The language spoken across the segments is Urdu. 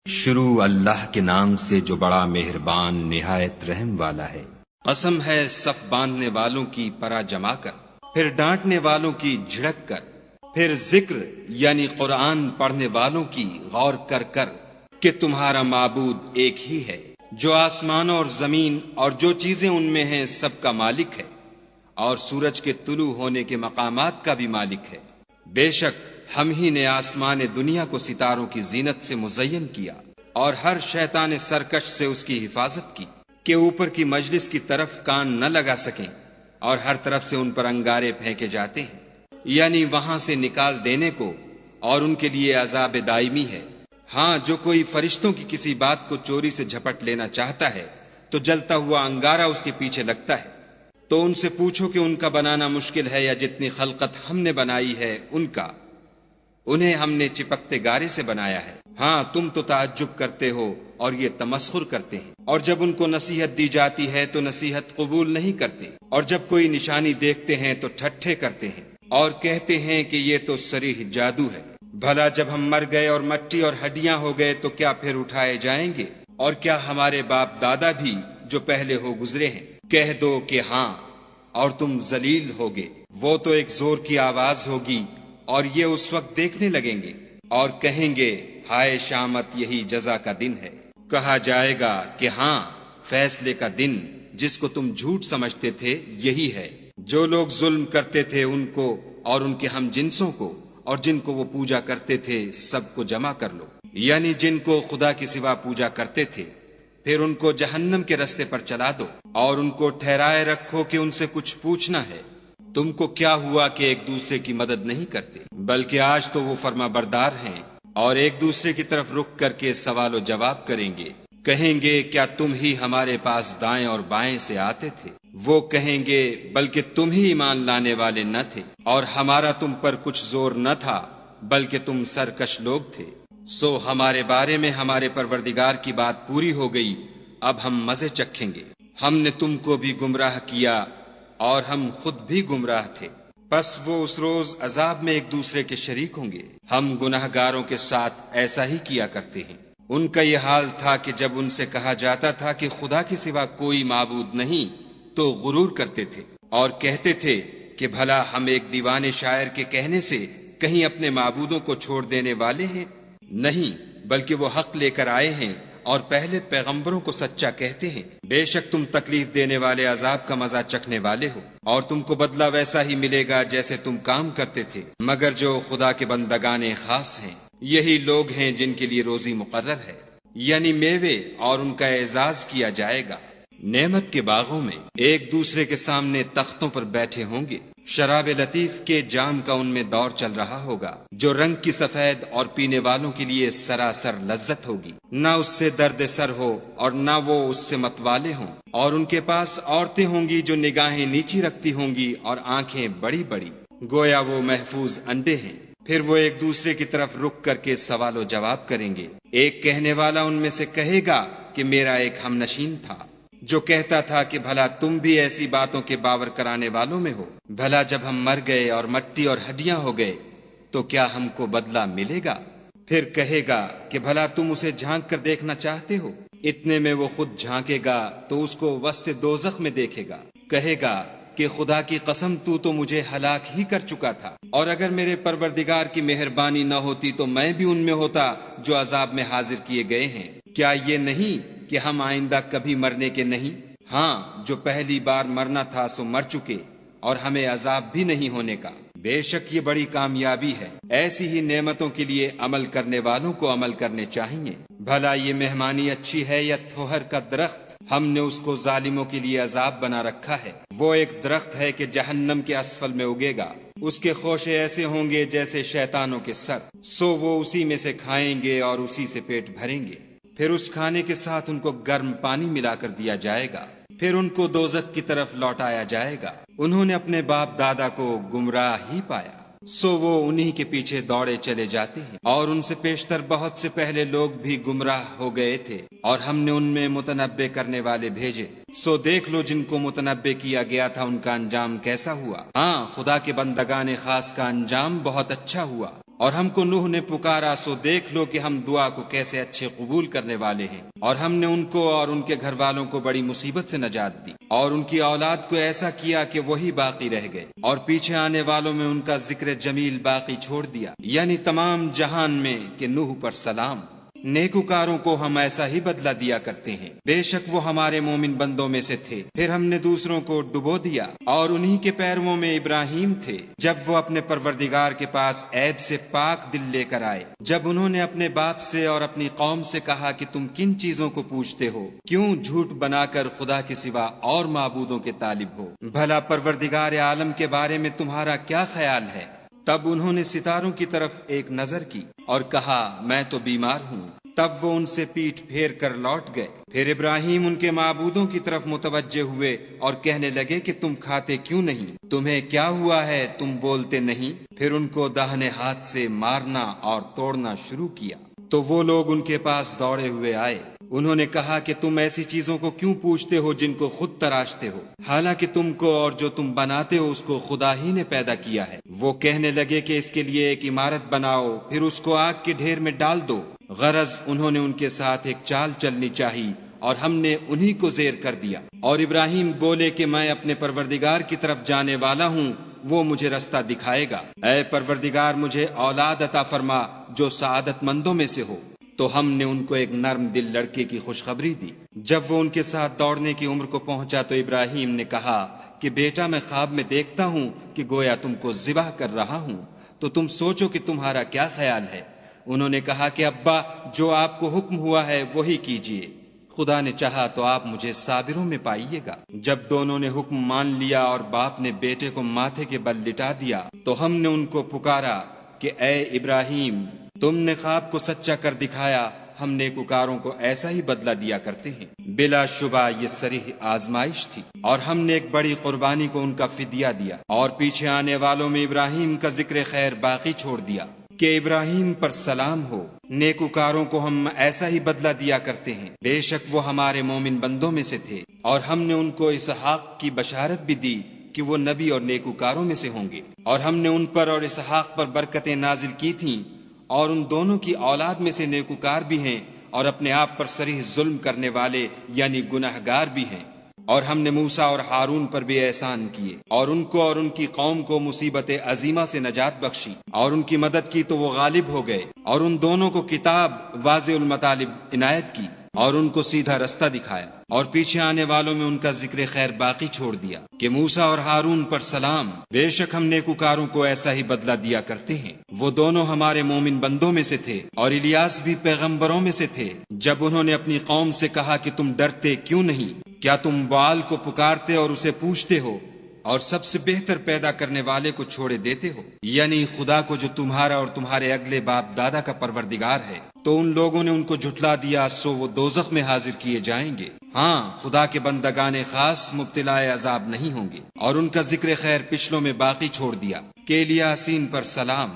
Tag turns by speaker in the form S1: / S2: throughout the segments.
S1: شروع اللہ کے نام سے جو بڑا مہربان نہایت رحم والا ہے۔ قسم ہے صف باندھنے والوں کی پرا جما کر، پھر ڈانٹنے والوں کی جھڑک کر، پھر ذکر یعنی قرآن پڑھنے والوں کی غور کر کر کہ تمہارا معبود ایک ہی ہے، جو آسمانوں اور زمین اور جو چیزیں ان میں ہیں سب کا مالک ہے، اور سورج کے طلوع ہونے کے مقامات کا بھی مالک ہے۔ بے شک ہم ہی نے آسمان دنیا کو ستاروں کی زینت سے مزین کیا اور ہر شیطان سرکش سے اس کی حفاظت کی کہ اوپر کی مجلس کی طرف کان نہ لگا سکیں، اور ہر طرف سے ان پر انگارے پھینکے جاتے ہیں، یعنی وہاں سے نکال دینے کو، اور ان کے لیے عذاب دائمی ہے۔ ہاں، جو کوئی فرشتوں کی کسی بات کو چوری سے جھپٹ لینا چاہتا ہے تو جلتا ہوا انگارہ اس کے پیچھے لگتا ہے۔ تو ان سے پوچھو کہ ان کا بنانا مشکل ہے یا جتنی خلقت ہم نے بنائی ہے ان کا، انہیں ہم نے چپکتے گارے سے بنایا ہے۔ ہاں، تم تو تعجب کرتے ہو اور یہ تمسخر کرتے ہیں، اور جب ان کو نصیحت دی جاتی ہے تو نصیحت قبول نہیں کرتے، اور جب کوئی نشانی دیکھتے ہیں تو ٹھٹھے کرتے ہیں اور کہتے ہیں کہ یہ تو صریح جادو ہے۔ بھلا جب ہم مر گئے اور مٹی اور ہڈیاں ہو گئے تو کیا پھر اٹھائے جائیں گے؟ اور کیا ہمارے باپ دادا بھی جو پہلے ہو گزرے ہیں؟ کہہ دو کہ ہاں، اور تم ذلیل ہوگے۔ وہ تو ایک زور کی آواز ہوگی اور یہ اس وقت دیکھنے لگیں گے اور کہیں گے ہائے شامت، یہی جزا کا دن ہے۔ کہا جائے گا کہ ہاں، فیصلے کا دن جس کو تم جھوٹ سمجھتے تھے یہی ہے۔ جو لوگ ظلم کرتے تھے ان کو اور ان کے ہم جنسوں کو اور جن کو وہ پوجا کرتے تھے سب کو جمع کر لو، یعنی جن کو خدا کے سوا پوجا کرتے تھے، پھر ان کو جہنم کے رستے پر چلا دو اور ان کو ٹھہرائے رکھو کہ ان سے کچھ پوچھنا ہے۔ تم کو کیا ہوا کہ ایک دوسرے کی مدد نہیں کرتے؟ بلکہ آج تو وہ فرما بردار ہیں اور ایک دوسرے کی طرف رخ کر کے سوال و جواب کریں گے۔ کہیں گے کیا تم ہی ہمارے پاس دائیں اور بائیں سے آتے تھے؟ وہ کہیں گے بلکہ تم ہی ایمان لانے والے نہ تھے، اور ہمارا تم پر کچھ زور نہ تھا بلکہ تم سرکش لوگ تھے۔ سو ہمارے بارے میں ہمارے پروردگار کی بات پوری ہو گئی، اب ہم مزے چکھیں گے۔ ہم نے تم کو بھی گمراہ کیا اور ہم خود بھی گمراہ تھے، پس وہ اس روز عذاب میں ایک دوسرے کے شریک ہوں گے۔ ہم گناہ گاروں کے ساتھ ایسا ہی کیا کرتے ہیں۔ ان کا یہ حال تھا کہ جب ان سے کہا جاتا تھا کہ خدا کے سوا کوئی معبود نہیں تو غرور کرتے تھے اور کہتے تھے کہ بھلا ہم ایک دیوانے شاعر کے کہنے سے کہیں اپنے معبودوں کو چھوڑ دینے والے ہیں؟ نہیں، بلکہ وہ حق لے کر آئے ہیں اور پہلے پیغمبروں کو سچا کہتے ہیں۔ بے شک تم تکلیف دینے والے عذاب کا مزہ چکھنے والے ہو، اور تم کو بدلہ ویسا ہی ملے گا جیسے تم کام کرتے تھے، مگر جو خدا کے بندگان خاص ہیں یہی لوگ ہیں جن کے لیے روزی مقرر ہے، یعنی میوے، اور ان کا اعزاز کیا جائے گا۔ نعمت کے باغوں میں ایک دوسرے کے سامنے تختوں پر بیٹھے ہوں گے، شراب لطیف کے جام کا ان میں دور چل رہا ہوگا، جو رنگ کی سفید اور پینے والوں کے لیے سراسر لذت ہوگی، نہ اس سے درد سر ہو اور نہ وہ اس سے متوالے ہوں۔ اور ان کے پاس عورتیں ہوں گی جو نگاہیں نیچی رکھتی ہوں گی اور آنکھیں بڑی بڑی، گویا وہ محفوظ انڈے ہیں۔ پھر وہ ایک دوسرے کی طرف رک کر کے سوال و جواب کریں گے۔ ایک کہنے والا ان میں سے کہے گا کہ میرا ایک ہم نشین تھا جو کہتا تھا کہ بھلا تم بھی ایسی باتوں کے باور کرانے والوں میں ہو؟ بھلا جب ہم مر گئے اور مٹی اور ہڈیاں ہو گئے تو کیا ہم کو بدلہ ملے گا؟ پھر کہے گا کہ بھلا تم اسے جھانک کر دیکھنا چاہتے ہو؟ اتنے میں وہ خود جھانکے گا تو اس کو وسط دوزخ میں دیکھے گا، کہے گا کہ خدا کی قسم تو مجھے ہلاک ہی کر چکا تھا، اور اگر میرے پروردگار کی مہربانی نہ ہوتی تو میں بھی ان میں ہوتا جو عذاب میں حاضر کیے گئے ہیں۔ کیا یہ نہیں کہ ہم آئندہ کبھی مرنے کے نہیں؟ ہاں، جو پہلی بار مرنا تھا سو مر چکے، اور ہمیں عذاب بھی نہیں ہونے کا۔ بے شک یہ بڑی کامیابی ہے۔ ایسی ہی نعمتوں کے لیے عمل کرنے والوں کو عمل کرنے چاہیے۔ بھلا یہ مہمانی اچھی ہے یا تھوہر کا درخت؟ ہم نے اس کو ظالموں کے لیے عذاب بنا رکھا ہے۔ وہ ایک درخت ہے کہ جہنم کے اسفل میں اگے گا، اس کے خوشے ایسے ہوں گے جیسے شیطانوں کے سر، سو وہ اسی میں سے کھائیں گے اور اسی سے پیٹ بھریں گے۔ پھر اس کھانے کے ساتھ ان کو گرم پانی ملا کر دیا جائے گا، پھر ان کو دوزخ کی طرف لوٹایا جائے گا۔ انہوں نے اپنے باپ دادا کو گمراہ ہی پایا، سو وہ انہی کے پیچھے دوڑے چلے جاتے ہیں، اور ان سے پیشتر بہت سے پہلے لوگ بھی گمراہ ہو گئے تھے، اور ہم نے ان میں متنبع کرنے والے بھیجے، سو دیکھ لو جن کو متنبع کیا گیا تھا ان کا انجام کیسا ہوا۔ ہاں، خدا کے بندگان خاص کا انجام بہت اچھا ہوا۔ اور ہم کو نوح نے پکارا سو دیکھ لو کہ ہم دعا کو کیسے اچھے قبول کرنے والے ہیں، اور ہم نے ان کو اور ان کے گھر والوں کو بڑی مصیبت سے نجات دی، اور ان کی اولاد کو ایسا کیا کہ وہی باقی رہ گئے، اور پیچھے آنے والوں میں ان کا ذکر جمیل باقی چھوڑ دیا، یعنی تمام جہان میں کہ نوح پر سلام۔ نیکوکاروں کو ہم ایسا ہی بدلہ دیا کرتے ہیں، بے شک وہ ہمارے مومن بندوں میں سے تھے۔ پھر ہم نے دوسروں کو ڈبو دیا، اور انہی کے پیرووں میں ابراہیم تھے، جب وہ اپنے پروردگار کے پاس عیب سے پاک دل لے کر آئے، جب انہوں نے اپنے باپ سے اور اپنی قوم سے کہا کہ تم کن چیزوں کو پوچھتے ہو، کیوں جھوٹ بنا کر خدا کے سوا اور معبودوں کے طالب ہو؟ بھلا پروردگار عالم کے بارے میں تمہارا کیا خیال ہے؟ تب انہوں نے ستاروں کی طرف ایک نظر کی اور کہا میں تو بیمار ہوں، تب وہ ان سے پیٹھ پھیر کر لوٹ گئے۔ پھر ابراہیم ان کے معبودوں کی طرف متوجہ ہوئے اور کہنے لگے کہ تم کھاتے کیوں نہیں؟ تمہیں کیا ہوا ہے؟ تم بولتے نہیں؟ پھر ان کو داہنے ہاتھ سے مارنا اور توڑنا شروع کیا، تو وہ لوگ ان کے پاس دوڑے ہوئے آئے۔ انہوں نے کہا کہ تم ایسی چیزوں کو کیوں پوچھتے ہو جن کو خود تراشتے ہو، حالانکہ تم کو اور جو تم بناتے ہو اس کو خدا ہی نے پیدا کیا ہے۔ وہ کہنے لگے کہ اس کے لیے ایک عمارت بناؤ، پھر اس کو آگ کے ڈھیر میں ڈال دو۔ غرض انہوں نے ان کے ساتھ ایک چال چلنی چاہی اور ہم نے انہی کو زیر کر دیا۔ اور ابراہیم بولے کہ میں اپنے پروردگار کی طرف جانے والا ہوں، وہ مجھے رستہ دکھائے گا۔ اے پروردگار مجھے اولاد عطا فرما جو سعادت مندوں میں سے ہو۔ تو ہم نے ان کو ایک نرم دل لڑکے کی خوشخبری دی۔ جب وہ ان کے ساتھ دوڑنے کی عمر کو پہنچا تو ابراہیم نے کہا کہ بیٹا میں خواب میں دیکھتا ہوں کہ گویا تم کو ذبح کر رہا ہوں، تو تم سوچو کہ تمہارا کیا خیال ہے؟ انہوں نے کہا کہ ابا جو آپ کو حکم ہوا ہے وہی کیجیے، خدا نے چاہا تو آپ مجھے صابروں میں پائیے گا۔ جب دونوں نے حکم مان لیا اور باپ نے بیٹے کو ماتھے کے بل لٹا دیا تو ہم نے ان کو پکارا کہ اے ابراہیم تم نے خواب کو سچا کر دکھایا، ہم نیکوکاروں کو ایسا ہی بدلہ دیا کرتے ہیں۔ بلا شبہ یہ صریح آزمائش تھی، اور ہم نے ایک بڑی قربانی کو ان کا فدیہ دیا، اور پیچھے آنے والوں میں ابراہیم کا ذکر خیر باقی چھوڑ دیا کہ ابراہیم پر سلام ہو۔ نیکوکاروں کو ہم ایسا ہی بدلہ دیا کرتے ہیں، بے شک وہ ہمارے مومن بندوں میں سے تھے، اور ہم نے ان کو اسحاق کی بشارت بھی دی کہ وہ نبی اور نیکوکاروں میں سے ہوں گے، اور ہم نے ان پر اور اسحاق پر برکتیں نازل کی تھیں، اور ان دونوں کی اولاد میں سے نیکوکار بھی ہیں اور اپنے آپ پر صریح ظلم کرنے والے یعنی گناہگار بھی ہیں۔ اور ہم نے موسیٰ اور ہارون پر بھی احسان کیے، اور ان کو اور ان کی قوم کو مصیبت عظیمہ سے نجات بخشی، اور ان کی مدد کی تو وہ غالب ہو گئے، اور ان دونوں کو کتاب واضح المطالب عنایت کی، اور ان کو سیدھا رستہ دکھایا، اور پیچھے آنے والوں میں ان کا ذکر خیر باقی چھوڑ دیا کہ موسیٰ اور ہارون پر سلام، بے شک ہم نیکوکاروں کو ایسا ہی بدلہ دیا کرتے ہیں۔ وہ دونوں ہمارے مومن بندوں میں سے تھے، اور الیاس بھی پیغمبروں میں سے تھے۔ جب انہوں نے اپنی قوم سے کہا کہ تم ڈرتے کیوں نہیں؟ کیا تم بال کو پکارتے اور اسے پوچھتے ہو، اور سب سے بہتر پیدا کرنے والے کو چھوڑے دیتے ہو، یعنی خدا کو جو تمہارا اور تمہارے اگلے باپ دادا کا پروردگار ہے؟ تو ان لوگوں نے ان کو جھٹلا دیا، سو وہ دوزخ میں حاضر کیے جائیں گے۔ ہاں خدا کے بندگان خاص مبتلا عذاب نہیں ہوں گے۔ اور ان کا ذکر خیر پچھلوں میں باقی چھوڑ دیا کہ الیاسین پر سلام،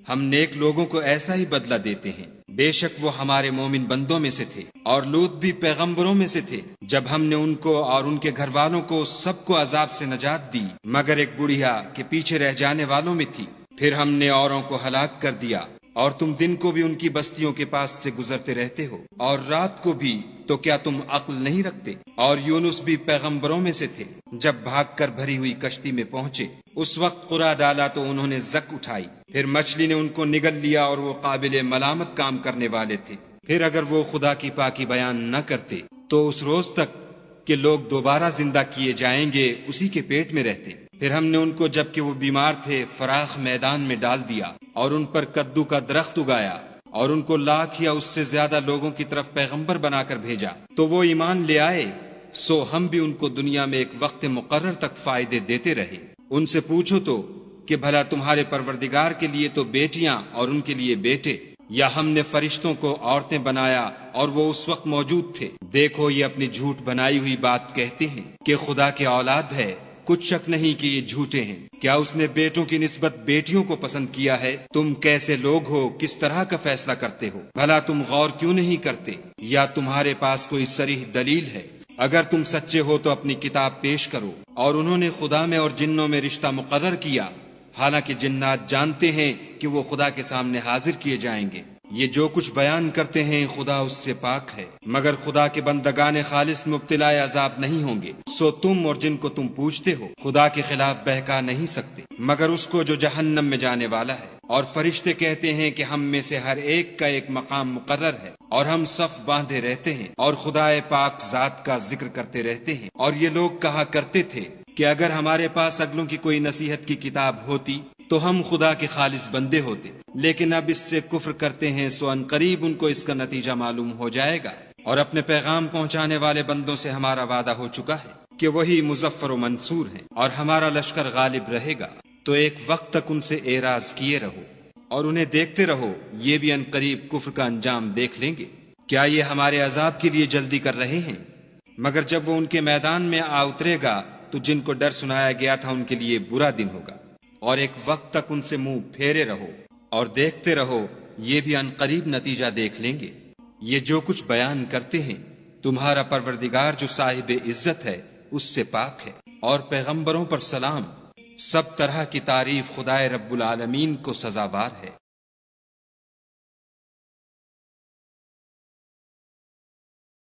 S1: ہم نیک لوگوں کو ایسا ہی بدلہ دیتے ہیں، بے شک وہ ہمارے مومن بندوں میں سے تھے۔ اور لوط بھی پیغمبروں میں سے تھے، جب ہم نے ان کو اور ان کے گھر والوں کو سب کو عذاب سے نجات دی مگر ایک بڑھیا کہ پیچھے رہ جانے والوں میں تھی، پھر ہم نے اوروں کو ہلاک کر دیا۔ اور تم دن کو بھی ان کی بستیوں کے پاس سے گزرتے رہتے ہو، اور رات کو بھی، تو کیا تم عقل نہیں رکھتے؟ اور یونس بھی پیغمبروں میں سے تھے، جب بھاگ کر بھری ہوئی کشتی میں پہنچے، اس وقت قرا ڈالا تو انہوں نے زک اٹھائی، پھر مچھلی نے ان کو نگل لیا، اور وہ قابل ملامت کام کرنے والے تھے۔ پھر اگر وہ خدا کی پاکی بیان نہ کرتے تو اس روز تک کہ لوگ دوبارہ زندہ کیے جائیں گے اسی کے پیٹ میں رہتے۔ پھر ہم نے ان کو جبکہ وہ بیمار تھے فراخ میدان میں ڈال دیا، اور ان پر کدو کا درخت اگایا، اور ان کو لاکھ یا اس سے زیادہ لوگوں کی طرف پیغمبر بنا کر بھیجا، تو وہ ایمان لے آئے، سو ہم بھی ان کو دنیا میں ایک وقت مقرر تک فائدے دیتے رہے۔ ان سے پوچھو تو کہ بھلا تمہارے پروردگار کے لیے تو بیٹیاں اور ان کے لیے بیٹے، یا ہم نے فرشتوں کو عورتیں بنایا اور وہ اس وقت موجود تھے؟ دیکھو یہ اپنی جھوٹ بنائی ہوئی بات کہتے ہیں کہ خدا کی اولاد ہے، کچھ شک نہیں کہ یہ جھوٹے ہیں۔ کیا اس نے بیٹوں کی نسبت بیٹیوں کو پسند کیا ہے؟ تم کیسے لوگ ہو، کس طرح کا فیصلہ کرتے ہو؟ بھلا تم غور کیوں نہیں کرتے؟ یا تمہارے پاس کوئی صریح دلیل ہے؟ اگر تم سچے ہو تو اپنی کتاب پیش کرو۔ اور انہوں نے خدا میں اور جنوں میں رشتہ مقرر کیا، حالانکہ جنات جانتے ہیں کہ وہ خدا کے سامنے حاضر کیے جائیں گے۔ یہ جو کچھ بیان کرتے ہیں خدا اس سے پاک ہے، مگر خدا کے بندگان خالص مبتلا عذاب نہیں ہوں گے۔ سو تم اور جن کو تم پوچھتے ہو خدا کے خلاف بہکا نہیں سکتے مگر اس کو جو جہنم میں جانے والا ہے۔ اور فرشتے کہتے ہیں کہ ہم میں سے ہر ایک کا ایک مقام مقرر ہے، اور ہم صف باندھے رہتے ہیں اور خدا پاک ذات کا ذکر کرتے رہتے ہیں۔ اور یہ لوگ کہا کرتے تھے کہ اگر ہمارے پاس اگلوں کی کوئی نصیحت کی کتاب ہوتی تو ہم خدا کے خالص بندے ہوتے، لیکن اب اس سے کفر کرتے ہیں، سو ان قریب ان کو اس کا نتیجہ معلوم ہو جائے گا۔ اور اپنے پیغام پہنچانے والے بندوں سے ہمارا وعدہ ہو چکا ہے کہ وہی مظفر و منصور ہیں، اور ہمارا لشکر غالب رہے گا۔ تو ایک وقت تک ان سے اعراض کیے رہو اور انہیں دیکھتے رہو، یہ بھی ان قریب کفر کا انجام دیکھ لیں گے۔ کیا یہ ہمارے عذاب کے لیے جلدی کر رہے ہیں؟ مگر جب وہ ان کے میدان میں آ اترے گا تو جن کو ڈر سنایا گیا تھا ان کے لیے برا دن ہوگا۔ اور ایک وقت تک ان سے منہ پھیرے رہو اور دیکھتے رہو، یہ بھی ان قریب نتیجہ دیکھ لیں گے۔ یہ جو کچھ بیان کرتے ہیں تمہارا پروردگار جو صاحب عزت ہے اس سے پاک ہے، اور پیغمبروں پر سلام۔ سب طرح کی تعریف خدائے رب العالمین کو سزاوار ہے۔